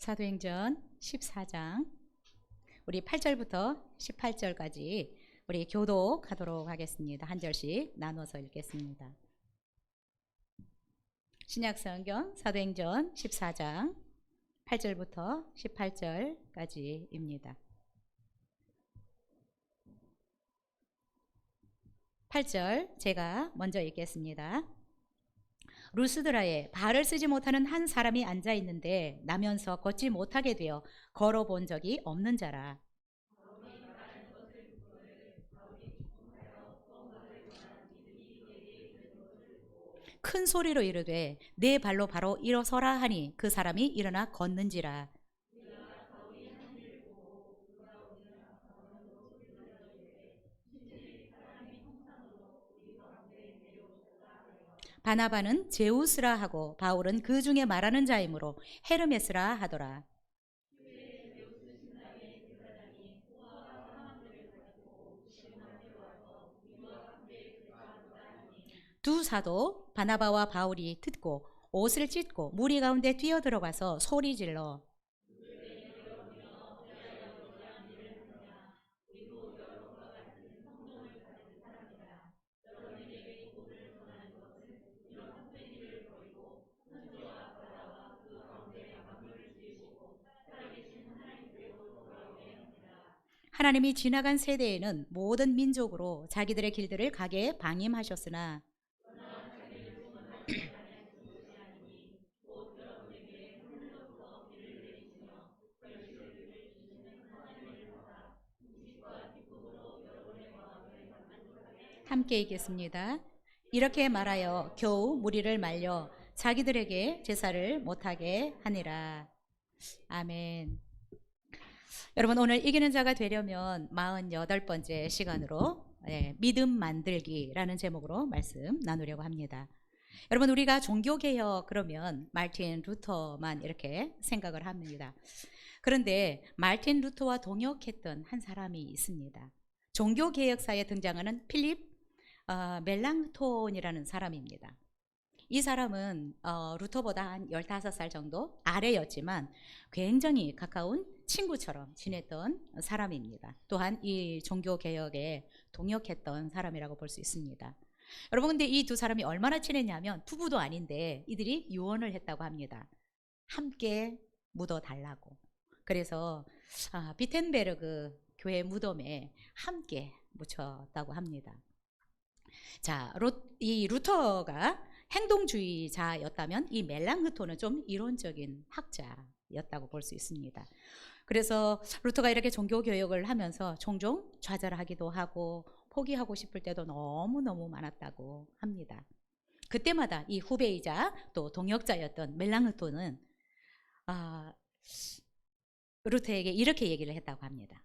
사도행전 14장 우리 8절부터 18절까지 우리 교독하도록 하겠습니다. 한 절씩 나눠서 읽겠습니다. 신약성경 사도행전 14장 8절부터 18절까지입니다. 8절 제가 먼저 읽겠습니다. 루스드라에 발을 쓰지 못하는 한 사람이 앉아 있는데 나면서 걷지 못하게 되어 걸어본 적이 없는 자라. 큰 소리로 이르되 내 발로 바로 일어서라 하니 그 사람이 일어나 걷는지라. 바나바는 제우스라 하고 바울은 그 중에 말하는 자이므로 헤르메스라 하더라. 두 사도 바나바와 바울이 듣고 옷을 찢고 무리 가운데 뛰어들어가서 소리질러 하나님이 지나간 세대에는 모든 민족으로 자기들의 길들을 가게 방임하셨으나 함께 읽겠습니다. 이렇게 말하여 겨우 무리를 말려 자기들에게 제사를 못하게 하니라. 아멘. 여러분, 오늘 이기는 자가 되려면 48번째 시간으로 믿음 만들기라는 제목으로 말씀 나누려고 합니다. 여러분, 우리가 종교개혁 그러면 말틴 루터만 이렇게 생각을 합니다. 그런데 말틴 루터와 동역했던 한 사람이 있습니다. 종교개혁사에 등장하는 필립 멜랑톤이라는 사람입니다. 이 사람은 루터보다 한 15살 정도 아래였지만 굉장히 가까운 친구처럼 지냈던 사람입니다. 또한 이 종교개혁에 동역했던 사람이라고 볼 수 있습니다. 여러분, 근데 이 두 사람이 얼마나 친했냐면 부부도 아닌데 이들이 유언을 했다고 합니다. 함께 묻어달라고. 그래서 비텐베르그 교회 무덤에 함께 묻혔다고 합니다. 자, 이 루터가 행동주의자였다면 이 멜랑흐톤은 좀 이론적인 학자였다고 볼 수 있습니다. 그래서 루터가 이렇게 종교개혁을 하면서 종종 좌절하기도 하고 포기하고 싶을 때도 너무너무 많았다고 합니다. 그때마다 이 후배이자 또 동역자였던 멜랑흐톤은 루터에게 이렇게 얘기를 했다고 합니다.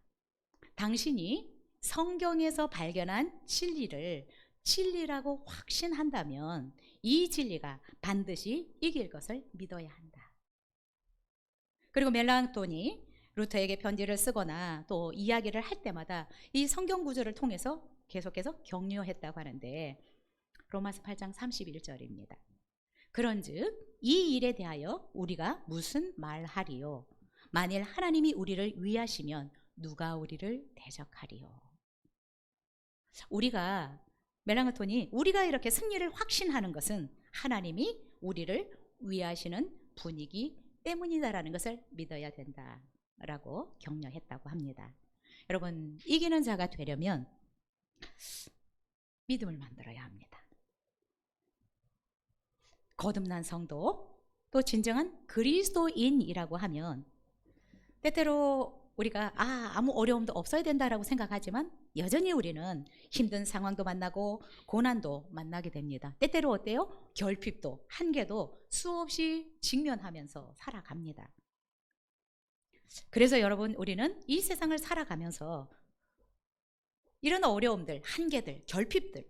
당신이 성경에서 발견한 진리를 진리라고 확신한다면 이 진리가 반드시 이길 것을 믿어야 한다. 그리고 멜랑톤이 루터에게 편지를 쓰거나 또 이야기를 할 때마다 이 성경 구절을 통해서 계속해서 격려했다고 하는데 로마서 8장 31절입니다. 그런즉 이 일에 대하여 우리가 무슨 말하리요? 만일 하나님이 우리를 위하시면 누가 우리를 대적하리요? 멜랑흐톤이 우리가 이렇게 승리를 확신하는 것은 하나님이 우리를 위하시는 분이기 때문이다라는 것을 믿어야 된다라고 격려했다고 합니다. 여러분, 이기는 자가 되려면 믿음을 만들어야 합니다. 거듭난 성도, 또 진정한 그리스도인이라고 하면 때때로 우리가 아무 어려움도 없어야 된다라고 생각하지만 여전히 우리는 힘든 상황도 만나고 고난도 만나게 됩니다. 때때로 어때요? 결핍도 한계도 수없이 직면하면서 살아갑니다. 그래서 여러분, 우리는 이 세상을 살아가면서 이런 어려움들, 한계들, 결핍들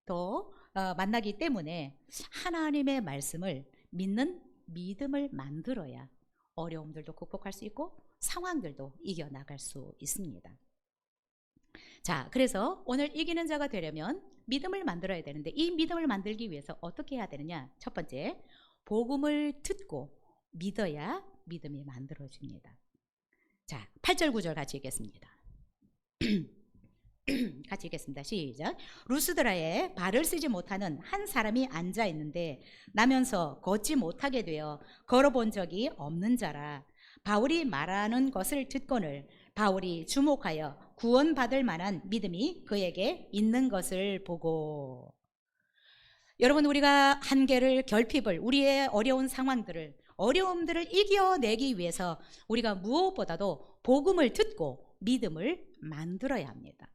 또 만나기 때문에 하나님의 말씀을 믿는 믿음을 만들어야 어려움들도 극복할 수 있고 상황들도 이겨나갈 수 있습니다. 자, 그래서 오늘 이기는 자가 되려면 믿음을 만들어야 되는데 이 믿음을 만들기 위해서 어떻게 해야 되느냐? 첫 번째, 복음을 듣고 믿어야 믿음이 만들어집니다. 자, 8절 9절 같이 읽겠습니다. 같이 읽겠습니다. 시작. 루스드라에 발을 쓰지 못하는 한 사람이 앉아 있는데 나면서 걷지 못하게 되어 걸어본 적이 없는 자라. 바울이 말하는 것을 듣거늘 바울이 주목하여 구원받을 만한 믿음이 그에게 있는 것을 보고. 여러분, 우리가 한계를, 결핍을, 우리의 어려운 상황들을, 어려움들을 이겨내기 위해서 우리가 무엇보다도 복음을 듣고 믿음을 만들어야 합니다.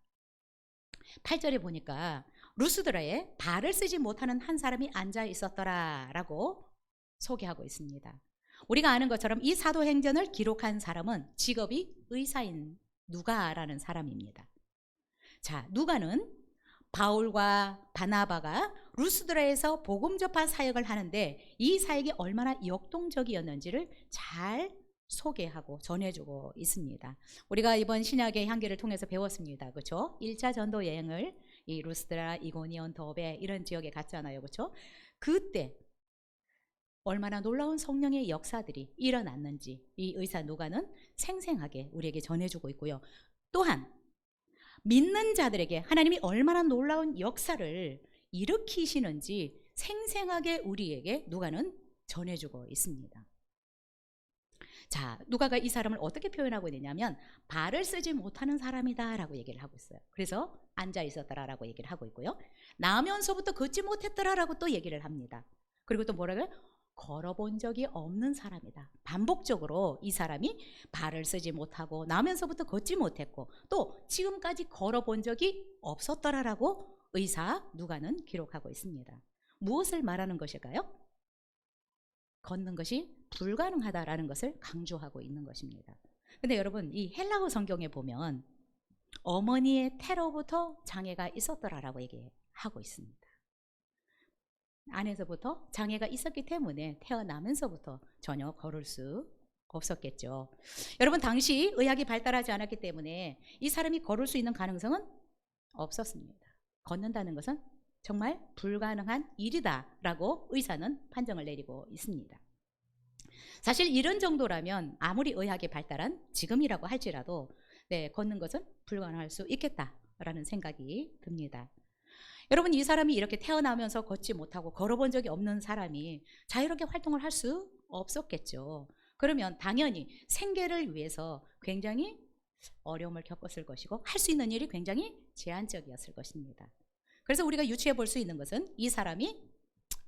8절에 보니까 루스드라에 발을 쓰지 못하는 한 사람이 앉아 있었더라라고 소개하고 있습니다. 우리가 아는 것처럼 이 사도행전을 기록한 사람은 직업이 의사인 누가라는 사람입니다. 자, 누가는 바울과 바나바가 루스드라에서 복음 전파 사역을 하는데 이 사역이 얼마나 역동적이었는지를 잘 소개하고 전해주고 있습니다. 우리가 이번 신약의 향기를 통해서 배웠습니다. 그렇죠? 1차 전도 여행을 이 루스드라, 이고니온, 더베 이런 지역에 갔잖아요. 그렇죠? 그때 얼마나 놀라운 성령의 역사들이 일어났는지 이 의사 누가는 생생하게 우리에게 전해주고 있고요. 또한 믿는 자들에게 하나님이 얼마나 놀라운 역사를 일으키시는지 생생하게 우리에게 누가는 전해주고 있습니다. 자, 누가가 이 사람을 어떻게 표현하고 있느냐면 발을 쓰지 못하는 사람이다 라고 얘기를 하고 있어요. 그래서 앉아 있었더라 라고 얘기를 하고 있고요. 나면서부터 걷지 못했더라 라고 또 얘기를 합니다. 그리고 또 뭐라고요? 걸어본 적이 없는 사람이다. 반복적으로 이 사람이 발을 쓰지 못하고 나면서부터 걷지 못했고 또 지금까지 걸어본 적이 없었더라라고 의사 누가는 기록하고 있습니다. 무엇을 말하는 것일까요? 걷는 것이 불가능하다라는 것을 강조하고 있는 것입니다. 근데 여러분, 이 헬라어 성경에 보면 어머니의 태로부터 장애가 있었더라라고 얘기하고 있습니다. 안에서부터 장애가 있었기 때문에 태어나면서부터 전혀 걸을 수 없었겠죠. 여러분, 당시 의학이 발달하지 않았기 때문에 이 사람이 걸을 수 있는 가능성은 없었습니다. 걷는다는 것은 정말 불가능한 일이다라고 의사는 판정을 내리고 있습니다. 사실 이런 정도라면 아무리 의학이 발달한 지금이라고 할지라도 걷는 것은 불가능할 수 있겠다라는 생각이 듭니다. 여러분, 이 사람이 이렇게 태어나면서 걷지 못하고 걸어본 적이 없는 사람이 자유롭게 활동을 할 수 없었겠죠. 그러면 당연히 생계를 위해서 굉장히 어려움을 겪었을 것이고 할 수 있는 일이 굉장히 제한적이었을 것입니다. 그래서 우리가 유추해 볼 수 있는 것은 이 사람이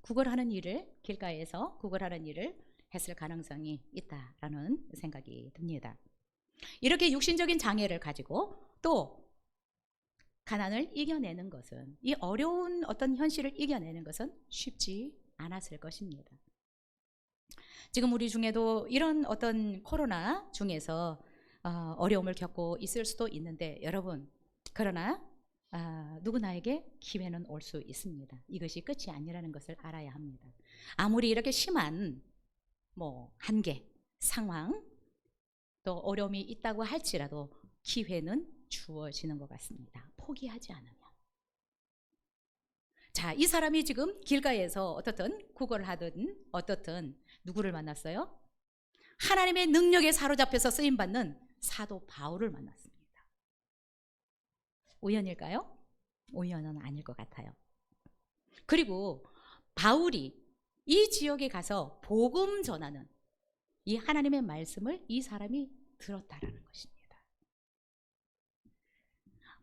구걸하는 일을, 길가에서 구걸하는 일을 했을 가능성이 있다라는 생각이 듭니다. 이렇게 육신적인 장애를 가지고 또 가난을 이겨내는 것은, 이 어려운 어떤 현실을 이겨내는 것은 쉽지 않았을 것입니다. 지금 우리 중에도 이런 어떤 코로나 중에서 어려움을 겪고 있을 수도 있는데 여러분, 그러나 누구나에게 기회는 올 수 있습니다. 이것이 끝이 아니라는 것을 알아야 합니다. 아무리 이렇게 심한 한계, 상황, 또 어려움이 있다고 할지라도 기회는 주어지는 것 같습니다. 포기하지 않으면. 자, 이 사람이 지금 길가에서 어떻든 구걸을 하든 어떻든 누구를 만났어요? 하나님의 능력에 사로잡혀서 쓰임받는 사도 바울을 만났습니다. 우연일까요? 우연은 아닐 것 같아요. 그리고 바울이 이 지역에 가서 복음 전하는 이 하나님의 말씀을 이 사람이 들었다라는 것입니다.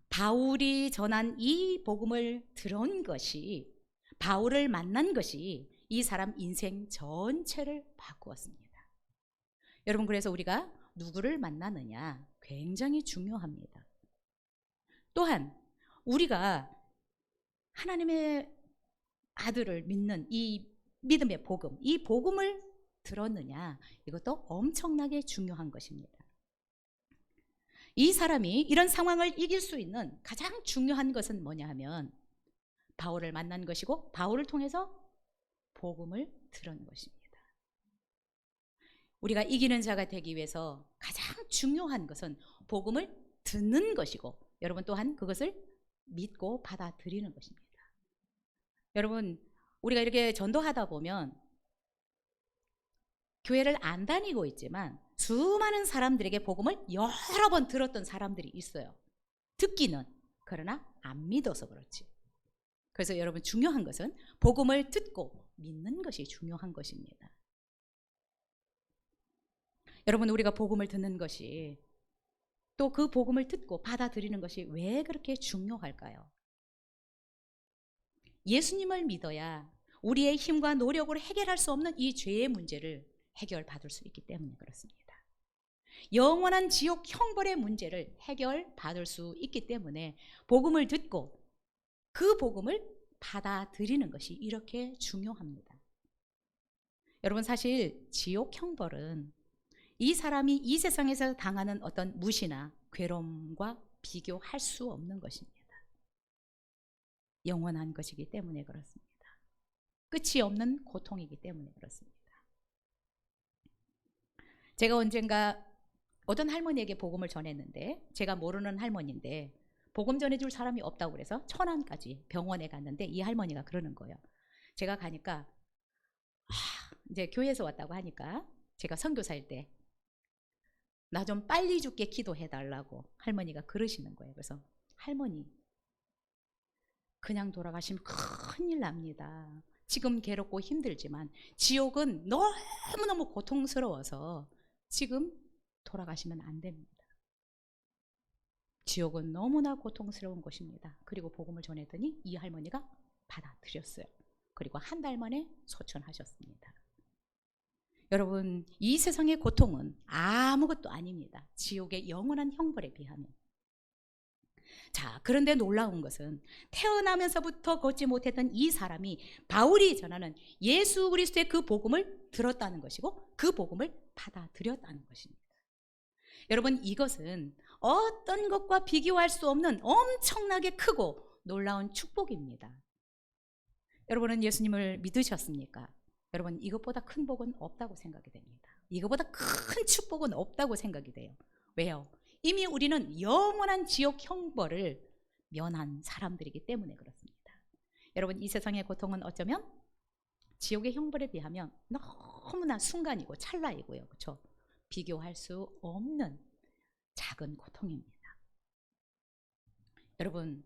바울이 전한 이 복음을 들은 것이, 바울을 만난 것이 이 사람 인생 전체를 바꾸었습니다. 여러분, 그래서 우리가 누구를 만나느냐 굉장히 중요합니다. 또한 우리가 하나님의 아들을 믿는 이 믿음의 복음, 이 복음을 들었느냐, 이것도 엄청나게 중요한 것입니다. 이 사람이 이런 상황을 이길 수 있는 가장 중요한 것은 뭐냐 하면 바울을 만난 것이고 바울을 통해서 복음을 들은 것입니다. 우리가 이기는 자가 되기 위해서 가장 중요한 것은 복음을 듣는 것이고 여러분 또한 그것을 믿고 받아들이는 것입니다. 여러분, 우리가 이렇게 전도하다 보면 교회를 안 다니고 있지만 수많은 사람들에게 복음을 여러 번 들었던 사람들이 있어요. 듣기는. 그러나 안 믿어서 그렇지. 그래서 여러분 중요한 것은 복음을 듣고 믿는 것이 중요한 것입니다. 여러분 우리가 복음을 듣는 것이 또 그 복음을 듣고 받아들이는 것이 왜 그렇게 중요할까요? 예수님을 믿어야 우리의 힘과 노력으로 해결할 수 없는 이 죄의 문제를 해결받을 수 있기 때문에 그렇습니다. 영원한 지옥 형벌의 문제를 해결받을 수 있기 때문에 복음을 듣고 그 복음을 받아들이는 것이 이렇게 중요합니다. 여러분 사실 지옥 형벌은 이 사람이 이 세상에서 당하는 어떤 무시나 괴로움과 비교할 수 없는 것입니다. 영원한 것이기 때문에 그렇습니다. 끝이 없는 고통이기 때문에 그렇습니다. 제가 언젠가 어떤 할머니에게 복음을 전했는데 제가 모르는 할머니인데 복음 전해줄 사람이 없다고 그래서 천안까지 병원에 갔는데 이 할머니가 그러는 거예요. 제가 가니까 이제 교회에서 왔다고 하니까 제가 선교사일 때 나 좀 빨리 죽게 기도해달라고 할머니가 그러시는 거예요. 그래서 할머니 그냥 돌아가시면 큰일 납니다. 지금 괴롭고 힘들지만 지옥은 너무너무 고통스러워서 지금 돌아가시면 안 됩니다. 지옥은 너무나 고통스러운 곳입니다. 그리고 복음을 전했더니 이 할머니가 받아들였어요. 그리고 한 달 만에 소천하셨습니다. 여러분 이 세상의 고통은 아무것도 아닙니다. 지옥의 영원한 형벌에 비하면. 자, 그런데 놀라운 것은 태어나면서부터 걷지 못했던 이 사람이 바울이 전하는 예수 그리스도의 그 복음을 들었다는 것이고 그 복음을 받아들였다는 것입니다. 여러분 이것은 어떤 것과 비교할 수 없는 엄청나게 크고 놀라운 축복입니다. 여러분은 예수님을 믿으셨습니까? 여러분 이것보다 큰 복은 없다고 생각이 됩니다. 이것보다 큰 축복은 없다고 생각이 돼요. 왜요? 이미 우리는 영원한 지옥 형벌을 면한 사람들이기 때문에 그렇습니다. 여러분 이 세상의 고통은 어쩌면 지옥의 형벌에 비하면 너무나 순간이고 찰나이고요. 그렇죠? 비교할 수 없는 작은 고통입니다. 여러분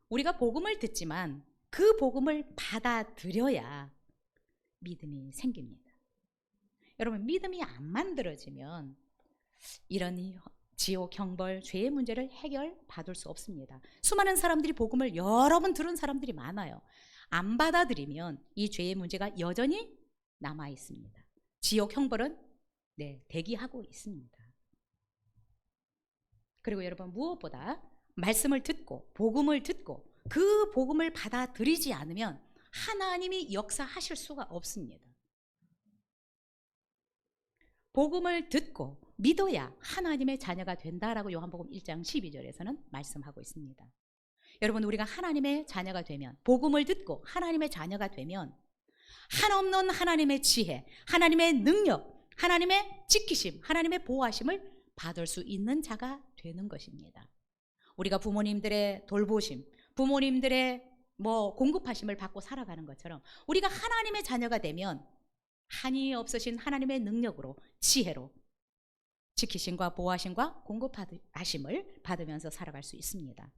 우리가 복음을 듣지만 그 복음을 받아들여야 믿음이 생깁니다. 여러분 믿음이 안 만들어지면 이런 지옥 형벌 죄의 문제를 해결받을 수 없습니다. 수많은 사람들이 복음을 여러 번 들은 사람들이 많아요. 안 받아들이면 이 죄의 문제가 여전히 남아 있습니다. 지옥 형벌은 대기하고 있습니다. 그리고 여러분 무엇보다 말씀을 듣고 복음을 듣고 그 복음을 받아들이지 않으면 하나님이 역사하실 수가 없습니다. 복음을 듣고 믿어야 하나님의 자녀가 된다라고 요한복음 1장 12절에서는 말씀하고 있습니다. 여러분 우리가 하나님의 자녀가 되면 복음을 듣고 하나님의 자녀가 되면 한없는 하나님의 지혜, 하나님의 능력, 하나님의 지키심, 하나님의 보호하심을 받을 수 있는 자가 되는 것입니다. 우리가 부모님들의 돌보심, 부모님들의 공급하심을 받고 살아가는 것처럼 우리가 하나님의 자녀가 되면 한이 없으신 하나님의 능력으로 지혜로 지키심과 보호하심과 공급하심을 받으면서 살아갈 수 있습니다.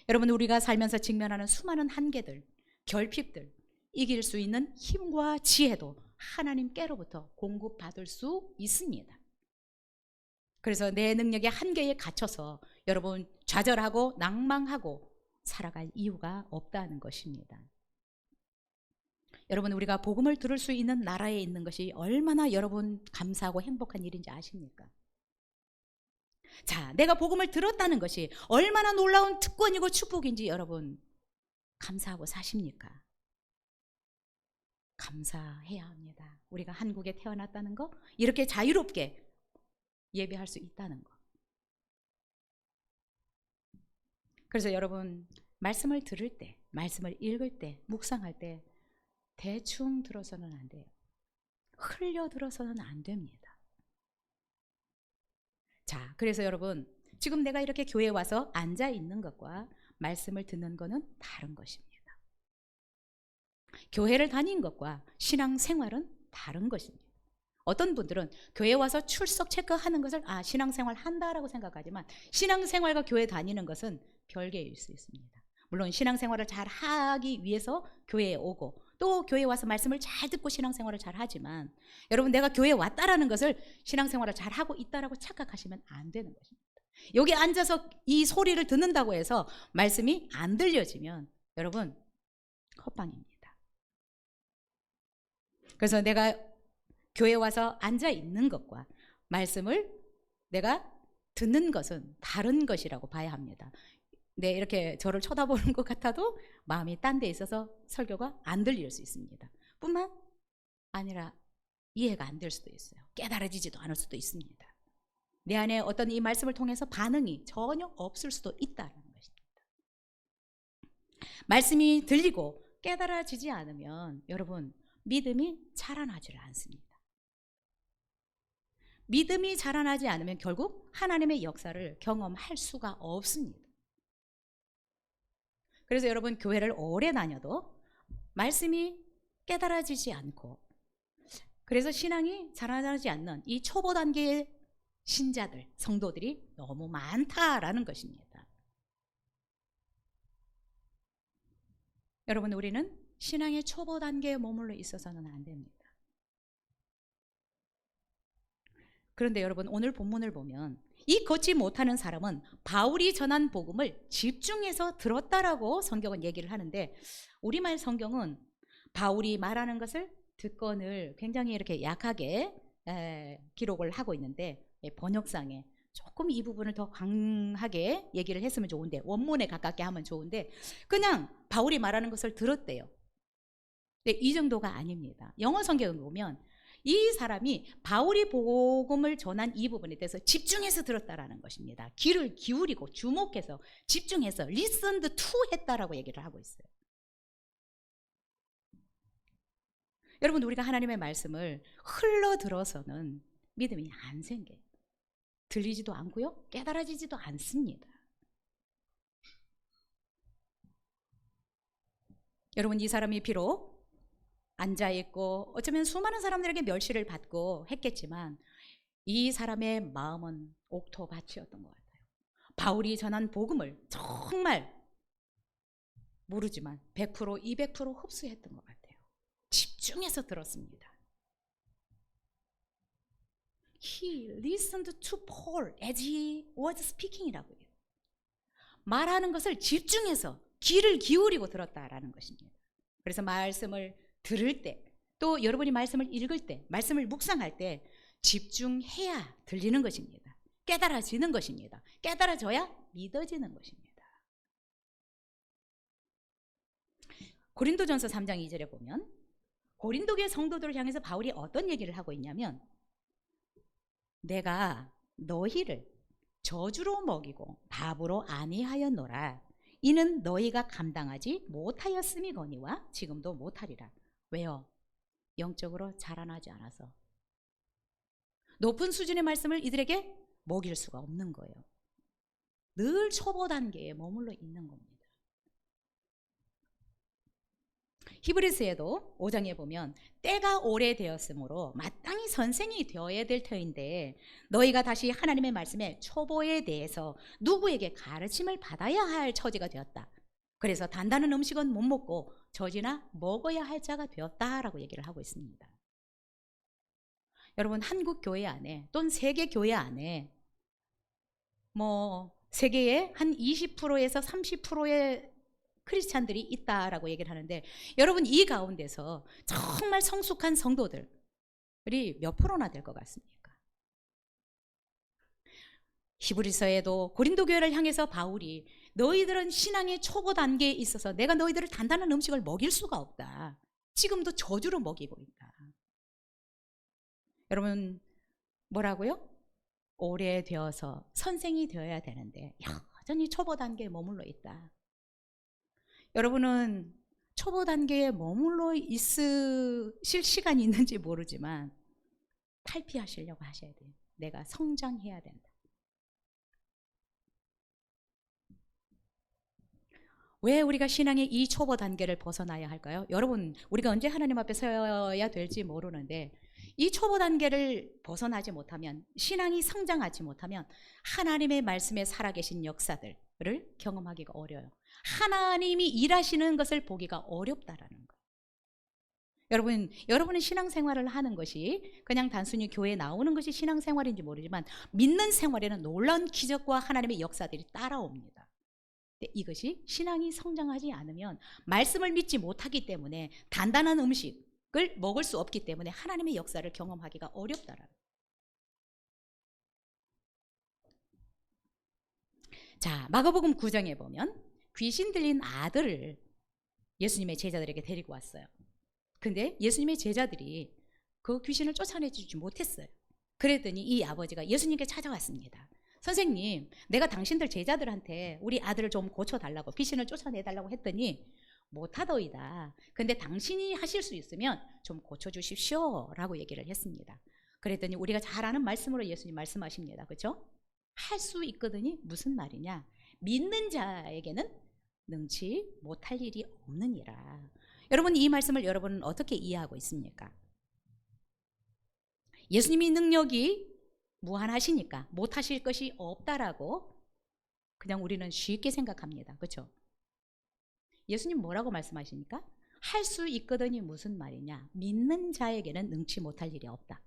여러분 우리가 살면서 직면하는 수많은 한계들, 결핍들 이길 수 있는 힘과 지혜도 하나님께로부터 공급받을 수 있습니다. 그래서 내 능력의 한계에 갇혀서 여러분 좌절하고 낭망하고 살아갈 이유가 없다는 것입니다. 여러분 우리가 복음을 들을 수 있는 나라에 있는 것이 얼마나 여러분 감사하고 행복한 일인지 아십니까? 자, 내가 복음을 들었다는 것이 얼마나 놀라운 특권이고 축복인지 여러분 감사하고 사십니까? 감사해야 합니다. 우리가 한국에 태어났다는 거, 이렇게 자유롭게 예배할 수 있다는 거. 그래서 여러분 말씀을 들을 때, 말씀을 읽을 때, 묵상할 때 대충 들어서는 안 돼요. 흘려 들어서는 안 됩니다. 자, 그래서 여러분 지금 내가 이렇게 교회에 와서 앉아 있는 것과 말씀을 듣는 것은 다른 것입니다. 교회를 다닌 것과 신앙 생활은 다른 것입니다. 어떤 분들은 교회 와서 출석 체크하는 것을 신앙생활 한다라고 생각하지만 신앙생활과 교회 다니는 것은 별개일 수 있습니다. 물론 신앙생활을 잘 하기 위해서 교회에 오고 또 교회에 와서 말씀을 잘 듣고 신앙생활을 잘 하지만 여러분 내가 교회에 왔다라는 것을 신앙생활을 잘 하고 있다라고 착각하시면 안 되는 것입니다. 여기 앉아서 이 소리를 듣는다고 해서 말씀이 안 들려지면 여러분 헛방입니다. 그래서 내가 교회에 와서 앉아 있는 것과 말씀을 내가 듣는 것은 다른 것이라고 봐야 합니다. 네, 이렇게 저를 쳐다보는 것 같아도 마음이 딴 데 있어서 설교가 안 들릴 수 있습니다. 뿐만 아니라 이해가 안 될 수도 있어요. 깨달아지지도 않을 수도 있습니다. 내 안에 어떤 이 말씀을 통해서 반응이 전혀 없을 수도 있다는 것입니다. 말씀이 들리고 깨달아지지 않으면 여러분 믿음이 자라나지를 않습니다. 믿음이 자라나지 않으면 결국 하나님의 역사를 경험할 수가 없습니다. 그래서 여러분 교회를 오래 다녀도 말씀이 깨달아지지 않고 그래서 신앙이 자라나지 않는 이 초보 단계의 신자들, 성도들이 너무 많다라는 것입니다. 여러분 우리는 신앙의 초보 단계에 머물러 있어서는 안 됩니다. 그런데 여러분 오늘 본문을 보면 이 걷지 못하는 사람은 바울이 전한 복음을 집중해서 들었다라고 성경은 얘기를 하는데 우리말 성경은 바울이 말하는 것을 듣건을 굉장히 이렇게 약하게 기록을 하고 있는데 번역상에 조금 이 부분을 더 강하게 얘기를 했으면 좋은데 원문에 가깝게 하면 좋은데 그냥 바울이 말하는 것을 들었대요. 근데 이 정도가 아닙니다. 영어 성경을 보면 이 사람이 바울이 복음을 전한 이 부분에 대해서 집중해서 들었다라는 것입니다. 귀를 기울이고 주목해서 집중해서 listened to 했다라고 얘기를 하고 있어요. 여러분 우리가 하나님의 말씀을 흘러 들어서는 믿음이 안 생겨요. 들리지도 않고요. 깨달아지지도 않습니다. 여러분 이 사람이 비록 앉아있고 어쩌면 수많은 사람들에게 멸시를 받고 했겠지만 이 사람의 마음은 옥토밭이었던 것 같아요. 바울이 전한 복음을 정말 모르지만 100% 200% 흡수했던 것 같아요. 집중해서 들었습니다. He listened to Paul as he was speaking이라고 해요. 말하는 것을 집중해서 귀를 기울이고 들었다라는 것입니다. 그래서 말씀을 들을 때 또 여러분이 말씀을 읽을 때 말씀을 묵상할 때 집중해야 들리는 것입니다. 깨달아지는 것입니다. 깨달아져야 믿어지는 것입니다. 고린도전서 3장 2절에 보면 고린도교의 성도들을 향해서 바울이 어떤 얘기를 하고 있냐면 내가 너희를 저주로 먹이고 밥으로 아니하였노라. 이는 너희가 감당하지 못하였음이거니와 지금도 못하리라. 왜요? 영적으로 자라나지 않아서 높은 수준의 말씀을 이들에게 먹일 수가 없는 거예요. 늘 초보 단계에 머물러 있는 겁니다. 히브리서에도 5장에 보면 때가 오래되었으므로 마땅히 선생이 되어야 될 터인데 너희가 다시 하나님의 말씀의 초보에 대해서 누구에게 가르침을 받아야 할 처지가 되었다. 그래서 단단한 음식은 못 먹고 젖이나 먹어야 할 자가 되었다라고 얘기를 하고 있습니다. 여러분 한국 교회 안에 또는 세계 교회 안에 세계의 한 20%에서 30%의 크리스찬들이 있다라고 얘기를 하는데 여러분 이 가운데서 정말 성숙한 성도들이 몇 프로나 될 것 같습니까? 히브리서에도 고린도 교회를 향해서 바울이 너희들은 신앙의 초보 단계에 있어서 내가 너희들을 단단한 음식을 먹일 수가 없다. 지금도 저주로 먹이고 있다. 여러분 뭐라고요? 오래되어서 선생이 되어야 되는데 여전히 초보 단계에 머물러 있다. 여러분은 초보 단계에 머물러 있으실 시간이 있는지 모르지만 탈피하시려고 하셔야 돼요. 내가 성장해야 된다. 왜 우리가 신앙의 이 초보 단계를 벗어나야 할까요? 여러분 우리가 언제 하나님 앞에 서야 될지 모르는데 이 초보 단계를 벗어나지 못하면, 신앙이 성장하지 못하면 하나님의 말씀에 살아계신 역사들을 경험하기가 어려워요. 하나님이 일하시는 것을 보기가 어렵다라는 거예요. 여러분은 신앙생활을 하는 것이 그냥 단순히 교회에 나오는 것이 신앙생활인지 모르지만 믿는 생활에는 놀라운 기적과 하나님의 역사들이 따라옵니다. 이것이 신앙이 성장하지 않으면, 말씀을 믿지 못하기 때문에 단단한 음식을 먹을 수 없기 때문에 하나님의 역사를 경험하기가 어렵다라는 거예요. 자, 마가복음 9장에 보면 귀신 들린 아들을 예수님의 제자들에게 데리고 왔어요. 근데 예수님의 제자들이 그 귀신을 쫓아내주지 못했어요. 그랬더니 이 아버지가 예수님께 찾아왔습니다. 선생님, 내가 당신들 제자들한테 우리 아들을 좀 고쳐달라고, 귀신을 쫓아내달라고 했더니 못하더이다. 근데 당신이 하실 수 있으면 좀 고쳐주십시오 라고 얘기를 했습니다. 그랬더니 우리가 잘 아는 말씀으로 예수님 말씀하십니다. 그렇죠? 할 수 있거든이 무슨 말이냐? 믿는 자에게는 능치 못할 일이 없느니라. 여러분, 이 말씀을 여러분은 어떻게 이해하고 있습니까? 예수님이 능력이 무한하시니까 못하실 것이 없다라고 그냥 우리는 쉽게 생각합니다. 그렇죠? 예수님 뭐라고 말씀하십니까? 할 수 있거든이 무슨 말이냐? 믿는 자에게는 능치 못할 일이 없다.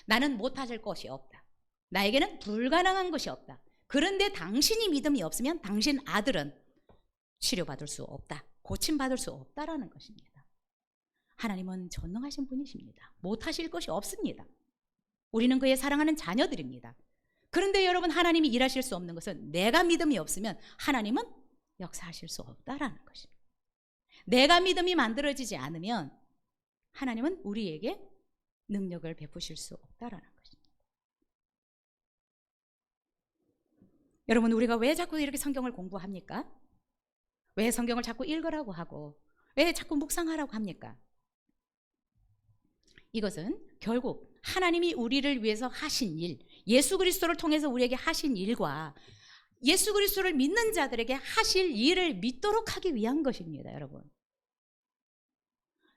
나는 못하실 것이 없다. 나에게는 불가능한 것이 없다. 그런데 당신이 믿음이 없으면 당신 아들은 치료받을 수 없다. 고침받을 수 없다라는 것입니다. 하나님은 전능하신 분이십니다. 못하실 것이 없습니다. 우리는 그의 사랑하는 자녀들입니다. 그런데 여러분, 하나님이 일하실 수 없는 것은 내가 믿음이 없으면 하나님은 역사하실 수 없다라는 것입니다. 내가 믿음이 만들어지지 않으면 하나님은 우리에게 능력을 베푸실 수 없다라는 것입니다. 여러분, 우리가 왜 자꾸 이렇게 성경을 공부합니까? 왜 성경을 자꾸 읽으라고 하고 왜 자꾸 묵상하라고 합니까? 이것은 결국 하나님이 우리를 위해서 하신 일, 예수 그리스도를 통해서 우리에게 하신 일과 예수 그리스도를 믿는 자들에게 하실 일을 믿도록 하기 위한 것입니다. 여러분,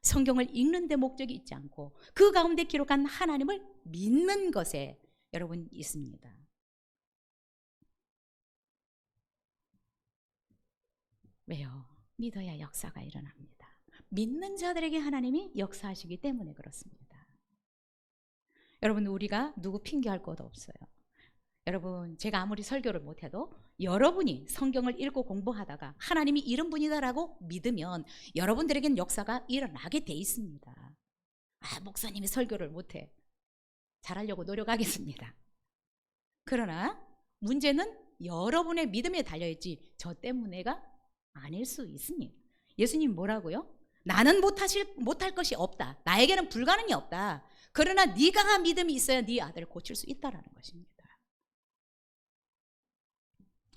성경을 읽는 데 목적이 있지 않고 그 가운데 기록한 하나님을 믿는 것에 여러분 있습니다. 왜요? 믿어야 역사가 일어납니다. 믿는 자들에게 하나님이 역사하시기 때문에 그렇습니다. 여러분, 우리가 누구 핑계할 것도 없어요. 여러분, 제가 아무리 설교를 못해도 여러분이 성경을 읽고 공부하다가 하나님이 이런 분이다라고 믿으면 여러분들에겐 역사가 일어나게 돼 있습니다. 아, 목사님이 설교를 못해. 잘하려고 노력하겠습니다. 그러나 문제는 여러분의 믿음에 달려있지 저 때문에가 아닐 수 있습니다. 예수님 뭐라고요? 나는 못할 것이 없다. 나에게는 불가능이 없다. 그러나 네가 믿음이 있어야 네 아들을 고칠 수 있다라는 것입니다.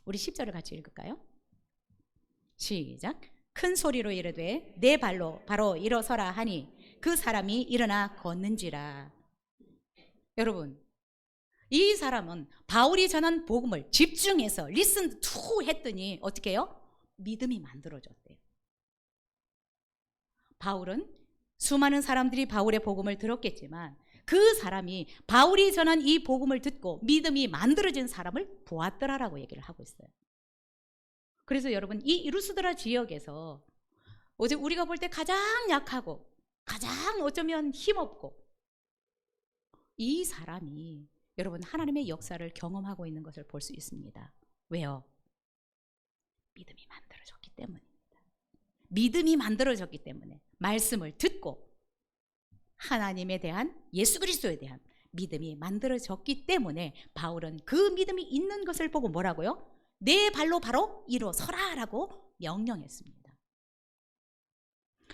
우리 10절을 같이 읽을까요? 시작. 큰 소리로 이르되 내 발로 바로 일어서라 하니 그 사람이 일어나 걷는지라. 여러분, 이 사람은 바울이 전한 복음을 집중해서 listen to 했더니 어떻게 해요? 믿음이 만들어졌대요. 바울은 수많은 사람들이 바울의 복음을 들었겠지만 그 사람이 바울이 전한 이 복음을 듣고 믿음이 만들어진 사람을 보았더라라고 얘기를 하고 있어요. 그래서 여러분, 이 루스드라 지역에서 어제 우리가 볼 때 가장 약하고 가장 어쩌면 힘없고 이 사람이 여러분 하나님의 역사를 경험하고 있는 것을 볼 수 있습니다. 왜요? 믿음이 만들어졌기 때문입니다. 믿음이 만들어졌기 때문에 말씀을 듣고 하나님에 대한, 예수 그리스도에 대한 믿음이 만들어졌기 때문에 바울은 그 믿음이 있는 것을 보고 뭐라고요? 내 발로 바로 일어서라 라고 명령했습니다.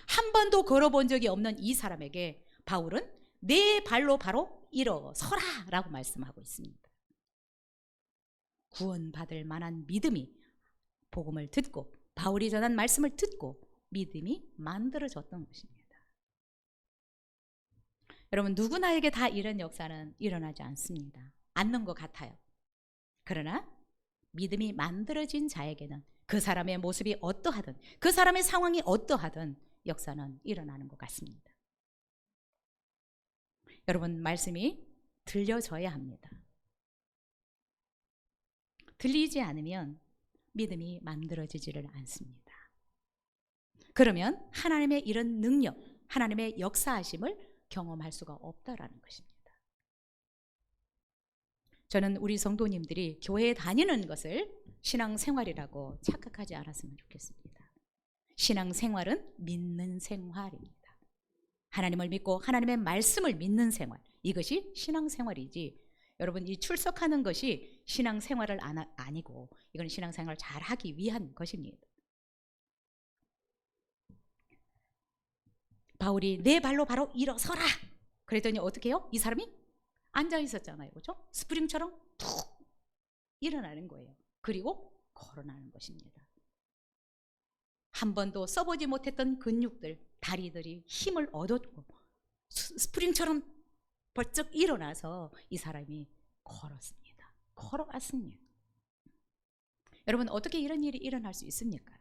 한 번도 걸어본 적이 없는 이 사람에게 바울은 내 발로 바로 일어서라 라고 말씀하고 있습니다. 구원받을 만한 믿음이 복음을 듣고 바울이 전한 말씀을 듣고 믿음이 만들어졌던 것입니다. 여러분, 누구나에게 다 이런 역사는 일어나지 않습니다. 않는 것 같아요. 그러나 믿음이 만들어진 자에게는 그 사람의 모습이 어떠하든 그 사람의 상황이 어떠하든 역사는 일어나는 것 같습니다. 여러분, 말씀이 들려져야 합니다. 들리지 않으면 믿음이 만들어지지를 않습니다. 그러면 하나님의 이런 능력, 하나님의 역사하심을 경험할 수가 없다라는 것입니다. 저는 우리 성도님들이 교회에 다니는 것을 신앙생활이라고 착각하지 않았으면 좋겠습니다. 신앙생활은 믿는 생활입니다. 하나님을 믿고 하나님의 말씀을 믿는 생활, 이것이 신앙생활이지, 여러분 이 출석하는 것이 신앙생활을 아니고 이건 신앙생활을 잘하기 위한 것입니다. 바울이 내 발로 바로 일어서라 그랬더니 어떻게 해요? 이 사람이 앉아 있었잖아요, 그렇죠? 스프링처럼 툭 일어나는 거예요. 그리고 걸어나는 것입니다. 한 번도 써보지 못했던 근육들, 다리들이 힘을 얻었고 스프링처럼 벌쩍 일어나서 이 사람이 걸었습니다. 걸어왔습니다. 여러분, 어떻게 이런 일이 일어날 수 있습니까?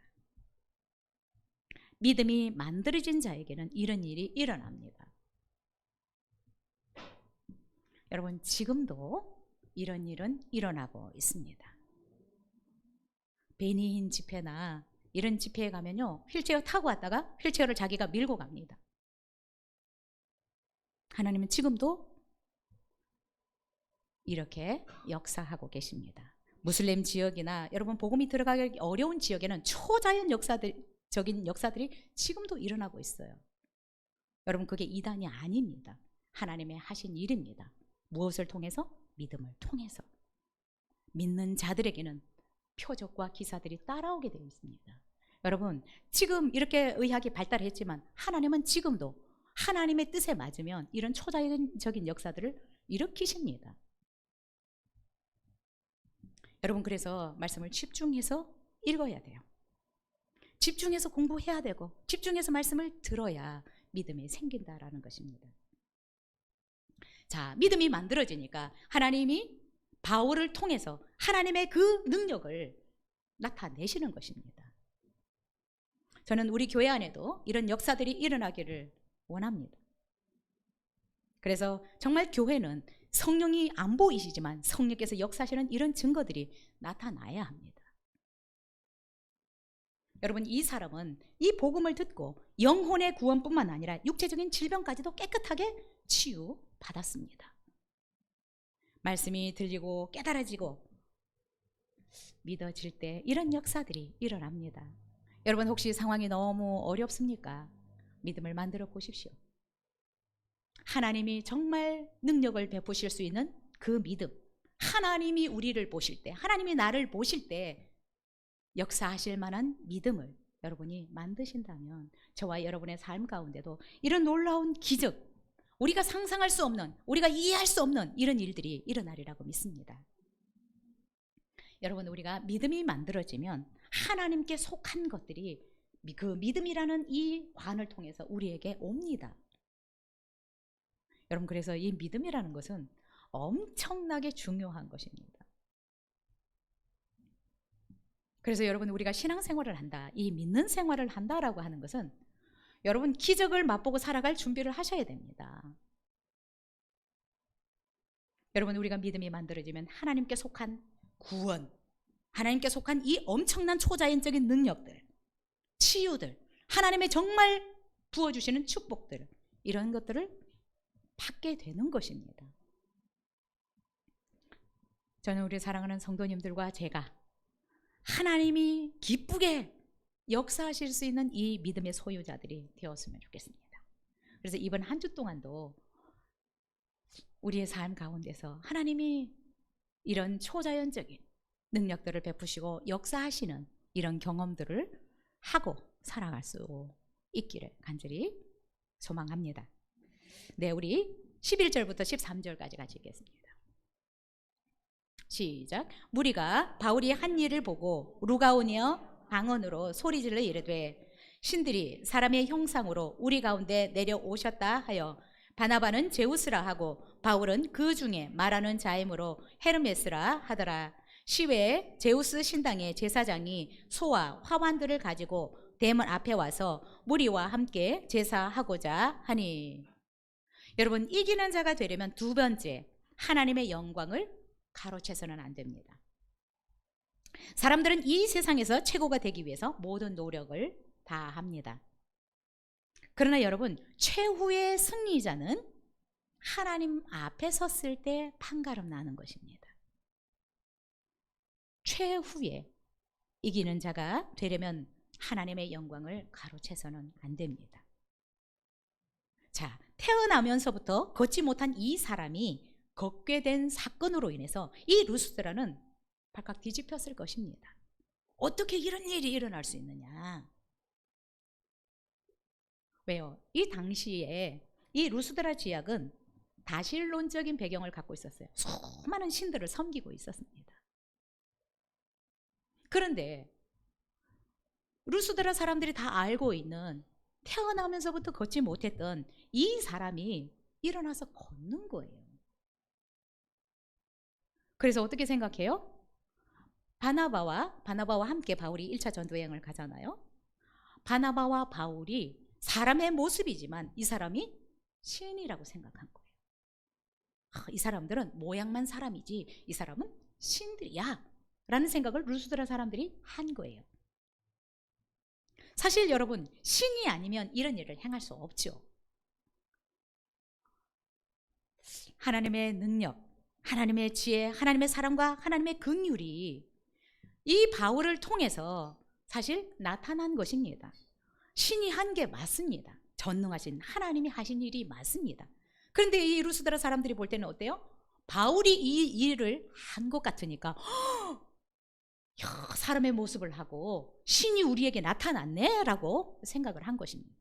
믿음이 만들어진 자에게는 이런 일이 일어납니다. 여러분, 지금도 이런 일은 일어나고 있습니다. 베니힌 집회나 이런 집회에 가면요, 휠체어 타고 왔다가 휠체어를 자기가 밀고 갑니다. 하나님은 지금도 이렇게 역사하고 계십니다. 무슬림 지역이나 여러분 복음이 들어가기 어려운 지역에는 초자연 역사적인 역사들이 지금도 일어나고 있어요. 여러분, 그게 이단이 아닙니다. 하나님의 하신 일입니다. 무엇을 통해서? 믿음을 통해서. 믿는 자들에게는 표적과 기사들이 따라오게 되어 있습니다. 여러분, 지금 이렇게 의학이 발달했지만 하나님은 지금도 하나님의 뜻에 맞으면 이런 초자연적인 역사들을 일으키십니다. 여러분, 그래서 말씀을 집중해서 읽어야 돼요. 집중해서 공부해야 되고 집중해서 말씀을 들어야 믿음이 생긴다라는 것입니다. 자, 믿음이 만들어지니까 하나님이 바울을 통해서 하나님의 그 능력을 나타내시는 것입니다. 저는 우리 교회 안에도 이런 역사들이 일어나기를 원합니다. 그래서 정말 교회는 성령이 안 보이시지만 성령께서 역사하시는 이런 증거들이 나타나야 합니다. 여러분, 이 사람은 이 복음을 듣고 영혼의 구원뿐만 아니라 육체적인 질병까지도 깨끗하게 치유받았습니다. 말씀이 들리고 깨달아지고 믿어질 때 이런 역사들이 일어납니다. 여러분, 혹시 상황이 너무 어렵습니까? 믿음을 만들어 보십시오. 하나님이 정말 능력을 베푸실 수 있는 그 믿음, 하나님이 우리를 보실 때, 하나님이 나를 보실 때 역사하실 만한 믿음을 여러분이 만드신다면 저와 여러분의 삶 가운데도 이런 놀라운 기적, 우리가 상상할 수 없는, 우리가 이해할 수 없는 이런 일들이 일어나리라고 믿습니다. 여러분, 우리가 믿음이 만들어지면 하나님께 속한 것들이 그 믿음이라는 이 관을 통해서 우리에게 옵니다. 여러분, 그래서 이 믿음이라는 것은 엄청나게 중요한 것입니다. 그래서 여러분, 우리가 신앙생활을 한다, 이 믿는 생활을 한다라고 하는 것은 여러분 기적을 맛보고 살아갈 준비를 하셔야 됩니다. 여러분, 우리가 믿음이 만들어지면 하나님께 속한 구원, 하나님께 속한 이 엄청난 초자연적인 능력들, 치유들, 하나님의 정말 부어주시는 축복들, 이런 것들을 받게 되는 것입니다. 저는 우리 사랑하는 성도님들과 제가 하나님이 기쁘게 역사하실 수 있는 이 믿음의 소유자들이 되었으면 좋겠습니다. 그래서 이번 한 주 동안도 우리의 삶 가운데서 하나님이 이런 초자연적인 능력들을 베푸시고 역사하시는 이런 경험들을 하고 살아갈 수 있기를 간절히 소망합니다. 네, 우리 11절부터 13절까지 같이 읽겠습니다. 시작. 무리가 바울이 한 일을 보고 루가오니어 방언으로 소리질러 이르되 신들이 사람의 형상으로 우리 가운데 내려오셨다 하여 바나바는 제우스라 하고 바울은 그 중에 말하는 자이므로 헤르메스라 하더라. 시외에 제우스 신당의 제사장이 소와 화환들을 가지고 대문 앞에 와서 무리와 함께 제사하고자 하니. 여러분, 이기는 자가 되려면 두 번째, 하나님의 영광을 가로채서는 안 됩니다. 사람들은 이 세상에서 최고가 되기 위해서 모든 노력을 다 합니다. 그러나 여러분, 최후의 승리자는 하나님 앞에 섰을 때 판가름 나는 것입니다. 최후에 이기는 자가 되려면 하나님의 영광을 가로채서는 안 됩니다. 자, 태어나면서부터 걷지 못한 이 사람이 걷게 된 사건으로 인해서 이 루스드라는 발칵 뒤집혔을 것입니다. 어떻게 이런 일이 일어날 수 있느냐? 왜요? 이 당시에 이 루스드라 지역은 다실론적인 배경을 갖고 있었어요. 수많은 신들을 섬기고 있었습니다. 그런데 루스드라 사람들이 다 알고 있는, 태어나면서부터 걷지 못했던 이 사람이 일어나서 걷는 거예요. 그래서 어떻게 생각해요? 바나바와 함께 바울이 1차 전도여행을 가잖아요. 바나바와 바울이 사람의 모습이지만 이 사람이 신이라고 생각한 거예요. 이 사람들은 모양만 사람이지 이 사람은 신들이야 라는 생각을 루스드라 사람들이 한 거예요. 사실 여러분, 신이 아니면 이런 일을 행할 수 없죠. 하나님의 능력, 하나님의 지혜, 하나님의 사랑과 하나님의 긍휼이 이 바울을 통해서 사실 나타난 것입니다. 신이 한 게 맞습니다. 전능하신 하나님이 하신 일이 맞습니다. 그런데 이 루스드라 사람들이 볼 때는 어때요? 바울이 이 일을 한 것 같으니까 사람의 모습을 하고 신이 우리에게 나타났네 라고 생각을 한 것입니다.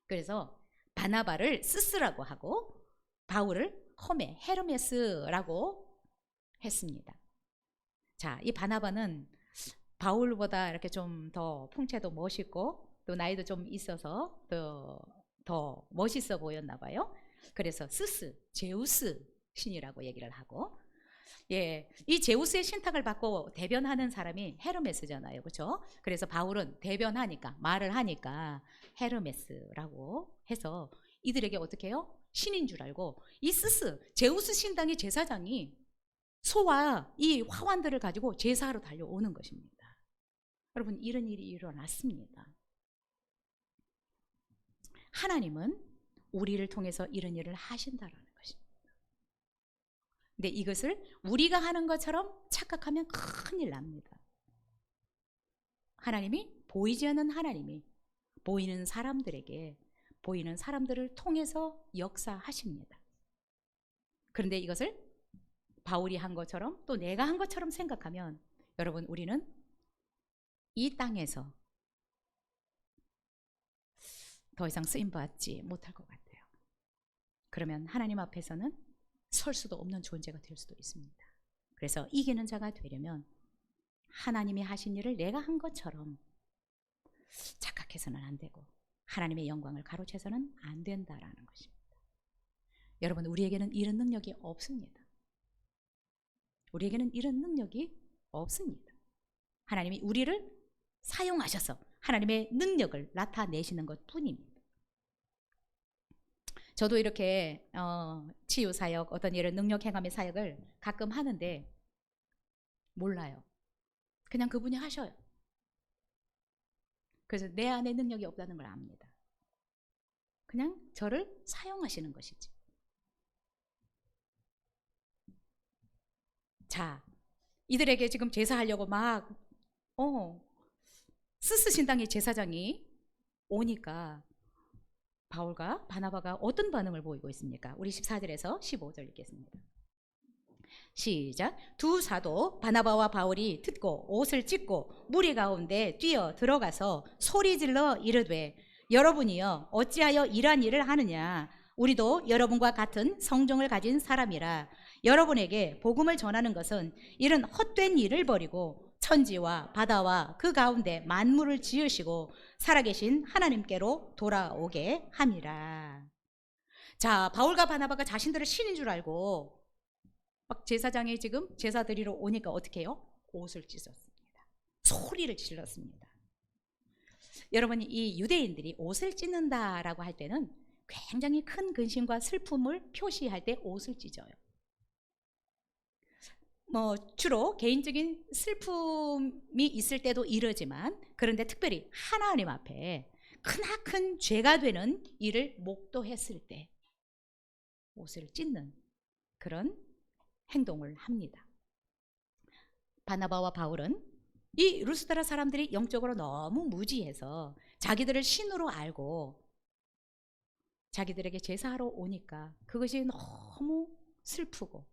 그래서 바나바를 스스라고 하고 바울을 험에 헤르메스라고 했습니다. 자, 이 바나바는 바울보다 이렇게 좀 더 풍채도 멋있고 또 나이도 좀 있어서 더 멋있어 보였나 봐요. 그래서 스스, 제우스 신이라고 얘기를 하고, 예, 이 제우스의 신탁을 받고 대변하는 사람이 헤르메스잖아요, 그렇죠? 그래서 바울은 대변하니까, 말을 하니까 헤르메스라고 해서 이들에게 어떻게 해요? 신인 줄 알고 이 스스, 제우스 신당의 제사장이 소와 이 화환들을 가지고 제사하러 달려오는 것입니다. 여러분, 이런 일이 일어났습니다. 하나님은 우리를 통해서 이런 일을 하신다라는 것입니다. 근데 이것을 우리가 하는 것처럼 착각하면 큰일 납니다. 하나님이 보이지 않는 하나님이 보이는 사람들에게, 보이는 사람들을 통해서 역사하십니다. 그런데 이것을 바울이 한 것처럼 또 내가 한 것처럼 생각하면 여러분, 우리는 이 땅에서 더 이상 쓰임받지 못할 것 같아요. 그러면 하나님 앞에서는 설 수도 없는 존재가 될 수도 있습니다. 그래서 이기는 자가 되려면 하나님이 하신 일을 내가 한 것처럼 착각해서는 안 되고 하나님의 영광을 가로채서는 안 된다라는 것입니다. 여러분, 우리에게는 이런 능력이 없습니다. 우리에게는 이런 능력이 없습니다. 하나님이 우리를 사용하셔서 하나님의 능력을 나타내시는 것 뿐입니다. 저도 이렇게 치유 사역, 어떤 이런 능력 행함의 사역을 가끔 하는데 몰라요. 그냥 그분이 하셔요. 그래서 내 안에 능력이 없다는 걸 압니다. 그냥 저를 사용하시는 것이지. 자, 이들에게 지금 제사하려고 막 스스 신당의 제사장이 오니까 바울과 바나바가 어떤 반응을 보이고 있습니까? 우리 14절에서 15절 읽겠습니다. 시작. 두 사도 바나바와 바울이 듣고 옷을 찢고 무리 가운데 뛰어 들어가서 소리질러 이르되, 여러분이여 어찌하여 이러한 일을 하느냐? 우리도 여러분과 같은 성정을 가진 사람이라. 여러분에게 복음을 전하는 것은 이런 헛된 일을 버리고 천지와 바다와 그 가운데 만물을 지으시고 살아계신 하나님께로 돌아오게 함이라. 자, 바울과 바나바가 자신들을 신인 줄 알고 막 제사장이 지금 제사 드리러 오니까 어떻게 해요? 옷을 찢었습니다. 소리를 질렀습니다. 여러분, 이 유대인들이 옷을 찢는다라고 할 때는 굉장히 큰 근심과 슬픔을 표시할 때 옷을 찢어요. 주로 개인적인 슬픔이 있을 때도 이러지만, 그런데 특별히 하나님 앞에 크나큰 죄가 되는 일을 목도했을 때 옷을 찢는 그런 행동을 합니다. 바나바와 바울은 이 루스드라 사람들이 영적으로 너무 무지해서 자기들을 신으로 알고 자기들에게 제사하러 오니까 그것이 너무 슬프고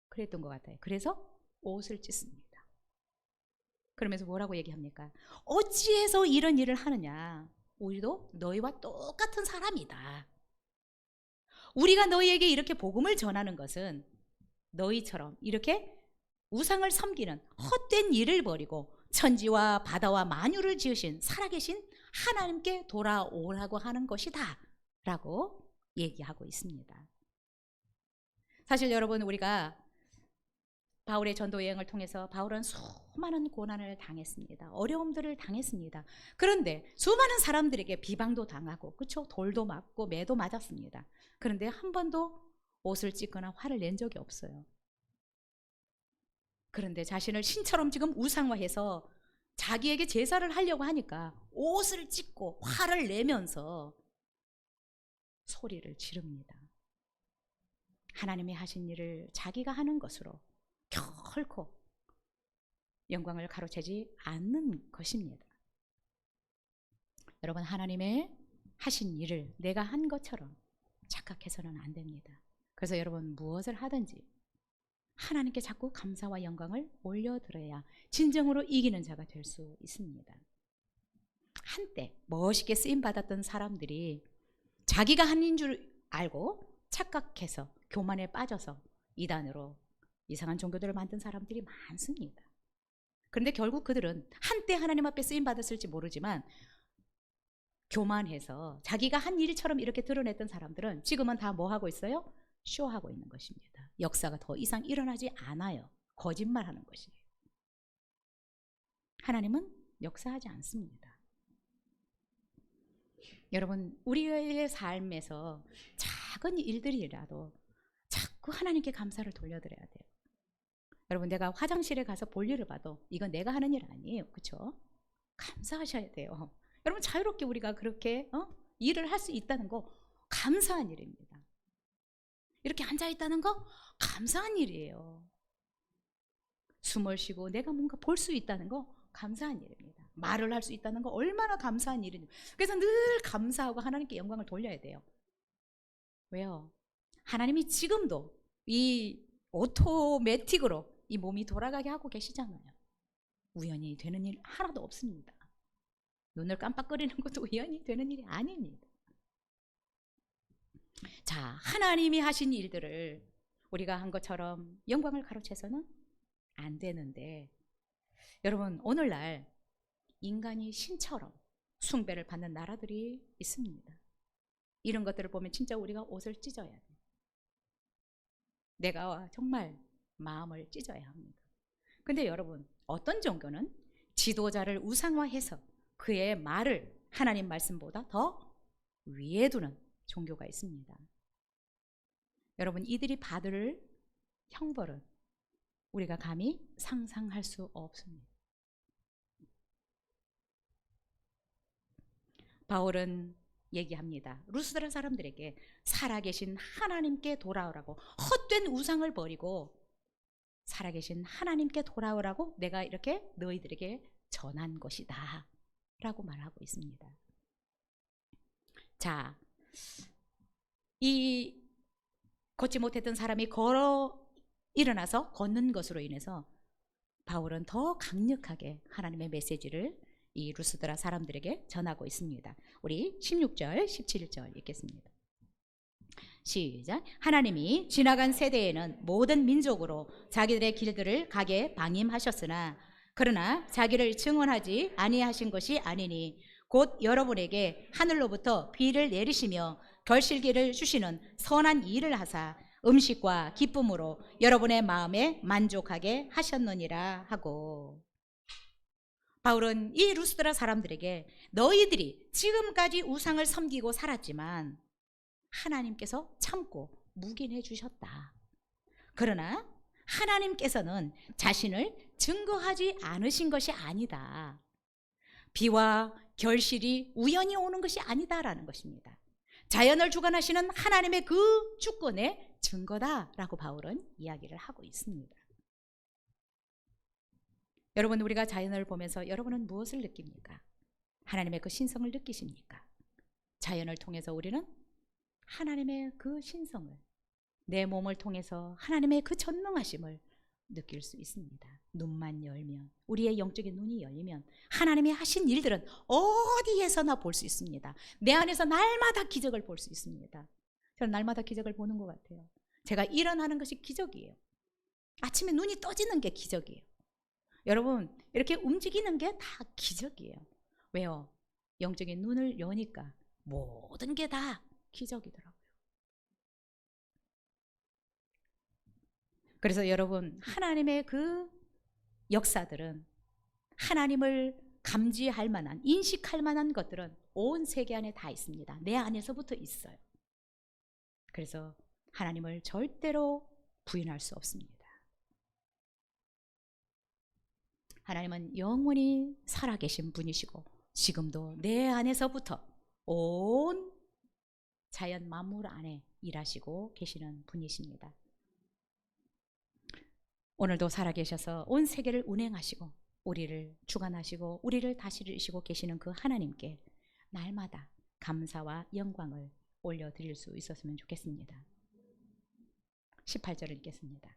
그랬던 것 같아요. 그래서 옷을 찢습니다. 그러면서 뭐라고 얘기합니까? 어찌해서 이런 일을 하느냐? 우리도 너희와 똑같은 사람이다. 우리가 너희에게 이렇게 복음을 전하는 것은 너희처럼 이렇게 우상을 섬기는 헛된 일을 버리고 천지와 바다와 만유를 지으신 살아계신 하나님께 돌아오라고 하는 것이다 라고 얘기하고 있습니다. 사실 여러분, 우리가 바울의 전도 여행을 통해서 바울은 수많은 고난을 당했습니다. 어려움들을 당했습니다. 그런데 수많은 사람들에게 비방도 당하고, 그렇죠? 돌도 맞고 매도 맞았습니다. 그런데 한 번도 옷을 찢거나 화를 낸 적이 없어요. 그런데 자신을 신처럼 지금 우상화해서 자기에게 제사를 하려고 하니까 옷을 찢고 화를 내면서 소리를 지릅니다. 하나님이 하신 일을 자기가 하는 것으로 결코 영광을 가로채지 않는 것입니다. 여러분, 하나님의 하신 일을 내가 한 것처럼 착각해서는 안 됩니다. 그래서 여러분, 무엇을 하든지 하나님께 자꾸 감사와 영광을 올려드려야 진정으로 이기는 자가 될 수 있습니다. 한때 멋있게 쓰임받았던 사람들이 자기가 한 일인 줄 알고 착각해서 교만에 빠져서 이단으로 이상한 종교들을 만든 사람들이 많습니다. 그런데 결국 그들은 한때 하나님 앞에 쓰임받았을지 모르지만 교만해서 자기가 한 일처럼 이렇게 드러냈던 사람들은 지금은 다 뭐 하고 있어요? 쇼하고 있는 것입니다. 역사가 더 이상 일어나지 않아요. 거짓말하는 것이에요. 하나님은 역사하지 않습니다. 여러분, 우리의 삶에서 작은 일들이라도 자꾸 하나님께 감사를 돌려드려야 돼요. 여러분, 내가 화장실에 가서 볼일을 봐도 이건 내가 하는 일 아니에요. 그렇죠? 감사하셔야 돼요. 여러분, 자유롭게 우리가 그렇게 일을 할 수 있다는 거 감사한 일입니다. 이렇게 앉아있다는 거 감사한 일이에요. 숨을 쉬고 내가 뭔가 볼 수 있다는 거 감사한 일입니다. 말을 할 수 있다는 거 얼마나 감사한 일인지. 그래서 늘 감사하고 하나님께 영광을 돌려야 돼요. 왜요? 하나님이 지금도 이 오토매틱으로 이 몸이 돌아가게 하고 계시잖아요. 우연히 되는 일 하나도 없습니다. 눈을 깜빡거리는 것도 우연히 되는 일이 아닙니다. 자, 하나님이 하신 일들을 우리가 한 것처럼 영광을 가로채서는 안 되는데, 여러분, 오늘날 인간이 신처럼 숭배를 받는 나라들이 있습니다. 이런 것들을 보면 진짜 우리가 옷을 찢어야 돼요. 내가 정말 마음을 찢어야 합니다. 근데 여러분, 어떤 종교는 지도자를 우상화해서 그의 말을 하나님 말씀보다 더 위에 두는 종교가 있습니다. 여러분, 이들이 받을 형벌은 우리가 감히 상상할 수 없습니다. 바울은 얘기합니다. 루스드라 사람들에게 살아계신 하나님께 돌아오라고, 헛된 우상을 버리고 살아계신 하나님께 돌아오라고 내가 이렇게 너희들에게 전한 것이다 라고 말하고 있습니다. 자, 이 걷지 못했던 사람이 걸어 일어나서 걷는 것으로 인해서 바울은 더 강력하게 하나님의 메시지를 이 루스드라 사람들에게 전하고 있습니다. 우리 16절, 17절 읽겠습니다. 시작. 하나님이 지나간 세대에는 모든 민족으로 자기들의 길들을 가게 방임하셨으나 그러나 자기를 증언하지 아니하신 것이 아니니 곧 여러분에게 하늘로부터 비를 내리시며 결실기를 주시는 선한 일을 하사 음식과 기쁨으로 여러분의 마음에 만족하게 하셨느니라 하고, 바울은 이 루스드라 사람들에게 너희들이 지금까지 우상을 섬기고 살았지만 하나님께서 참고 묵인해 주셨다. 그러나 하나님께서는 자신을 증거하지 않으신 것이 아니다. 비와 결실이 우연히 오는 것이 아니다라는 것입니다. 자연을 주관하시는 하나님의 그 주권의 증거다라고 바울은 이야기를 하고 있습니다. 여러분, 우리가 자연을 보면서 여러분은 무엇을 느낍니까? 하나님의 그 신성을 느끼십니까? 자연을 통해서 우리는 하나님의 그 신성을, 내 몸을 통해서 하나님의 그 전능하심을 느낄 수 있습니다. 눈만 열면, 우리의 영적인 눈이 열리면 하나님이 하신 일들은 어디에서나 볼 수 있습니다. 내 안에서 날마다 기적을 볼 수 있습니다. 저는 날마다 기적을 보는 것 같아요. 제가 일어나는 것이 기적이에요. 아침에 눈이 떠지는 게 기적이에요. 여러분, 이렇게 움직이는 게 다 기적이에요. 왜요? 영적인 눈을 여니까 모든 게 다 기적이더라고요. 그래서 여러분, 하나님의 그 역사들은, 하나님을 감지할 만한, 인식할 만한 것들은 온 세계 안에 다 있습니다. 내 안에서부터 있어요. 그래서 하나님을 절대로 부인할 수 없습니다. 하나님은 영원히 살아계신 분이시고 지금도 내 안에서부터 온 자연 만물 안에 일하시고 계시는 분이십니다. 오늘도 살아계셔서 온 세계를 운행하시고 우리를 주관하시고 우리를 다스리시고 계시는 그 하나님께 날마다 감사와 영광을 올려드릴 수 있었으면 좋겠습니다. 18절을 읽겠습니다.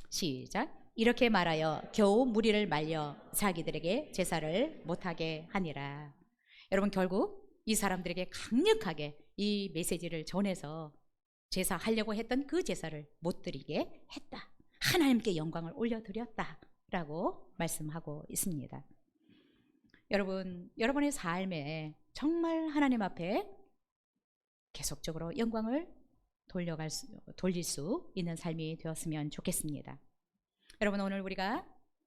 시작. 이렇게 말하여 겨우 무리를 말려 자기들에게 제사를 못하게 하니라. 여러분, 결국 이 사람들에게 강력하게 이 메시지를 전해서 제사하려고 했던 그 제사를 못 드리게 했다. 하나님께 영광을 올려드렸다라고 말씀하고 있습니다. 여러분, 여러분의 삶에 정말 하나님 앞에 계속적으로 영광을 돌릴 수 있는 삶이 되었으면 좋겠습니다. 여러분, 오늘 우리가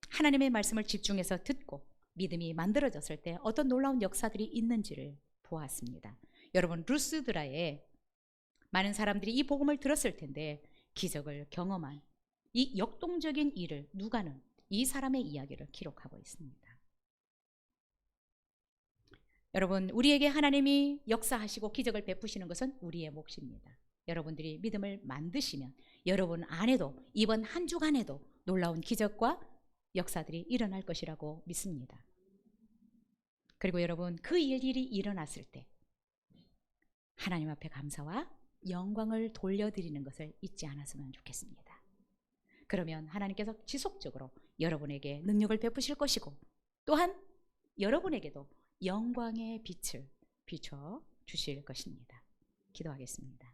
하나님의 말씀을 집중해서 듣고 믿음이 만들어졌을 때 어떤 놀라운 역사들이 있는지를 보았습니다. 여러분, 루스드라에 많은 사람들이 이 복음을 들었을 텐데 기적을 경험한 이 역동적인 일을 누가는 이 사람의 이야기를 기록하고 있습니다. 여러분, 우리에게 하나님이 역사하시고 기적을 베푸시는 것은 우리의 몫입니다. 여러분들이 믿음을 만드시면 여러분 안에도 이번 한 주간에도 놀라운 기적과 역사들이 일어날 것이라고 믿습니다. 그리고 여러분, 그 일이 일어났을 때 하나님 앞에 감사와 영광을 돌려드리는 것을 잊지 않았으면 좋겠습니다. 그러면 하나님께서 지속적으로 여러분에게 능력을 베푸실 것이고 또한 여러분에게도 영광의 빛을 비춰 주실 것입니다. 기도하겠습니다.